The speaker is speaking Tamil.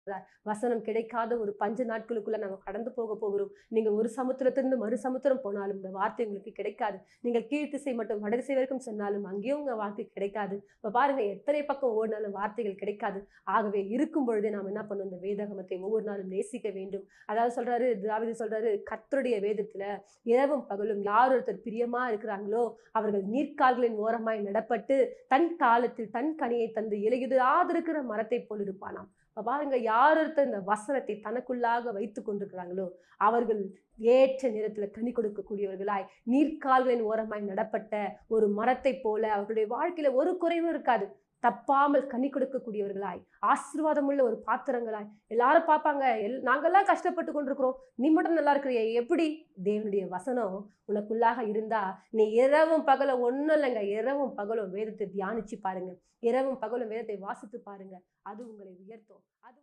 சொல்றார். வசனம் கிடைக்காத ஒரு பஞ்ச நாட்களுக்குள்ள நாங்க கடந்து போகிறோம். நீங்க ஒரு சமுத்திரத்திலிருந்து மறு சமுத்திரம் போனாலும் இந்த வார்த்தை உங்களுக்கு கிடைக்காது. நீங்கள் கீழ் திசை மட்டும் வடதிசை வரைக்கும் சென்னாலும் அங்கேயும் உங்க வார்த்தை கிடைக்காது. இப்ப பாருங்க எத்தனை பக்கம் ஓடினாலும் வார்த்தைகள் கிடைக்காது. ஆகவே இருக்கும் பொழுதே நாம் என்ன பண்ணணும், இந்த வேதாகமத்தை ஒவ்வொரு நாளும் நேசிக்க வேண்டும். அதாவது சொல்றாரு, தாவீது சொல்றாரு, கர்த்தருடைய வேதத்துல இரவும் பகலும் யார் ஒருத்தர் பிரியமா இருக்கிறாங்களோ அவர்கள் நீர்க்கால்களின் ஓரமாய் நடப்பட்டு தன் காலத்தில் தன் கனியை தந்து இலையுதிராதிருக்கிற மரத்தை போல் இருப்பானாம். அப்ப பாருங்க, யார் ஒருத்தர் இந்த வசனத்தை தனக்குள்ளாக வைத்துக் கொண்டிருக்கிறாங்களோ அவர்கள் ஏற்ற நேரத்துல கனி கொடுக்கக்கூடியவர்களாய் நீர்க்கால்களின் ஓரமாய் நடப்பட்ட ஒரு மரத்தை போல அவர்களுடைய வாழ்க்கையில ஒரு குறைவும் இருக்காது. தப்பாமல் கனி கொடுக்கக்கூடியவர்களாய் ஆசீர்வாதமுள்ள ஒரு பாத்திரங்களாய் எல்லாரும் பார்ப்பாங்க. நாங்கெல்லாம் கஷ்டப்பட்டு கொண்டிருக்கிறோம், நீ மட்டும் நல்லா இருக்கிறியே எப்படி? தேவனுடைய வசனம் உனக்குள்ளாக இருந்தா நீ இரவும் பகலும் ஒண்ணும் இல்லைங்க, இரவும் பகலும் வேதத்தை தியானிச்சு பாருங்க, இரவும் பகலும் வேதத்தை வாசித்து பாருங்க. அது உங்களை உயர்த்தும். அது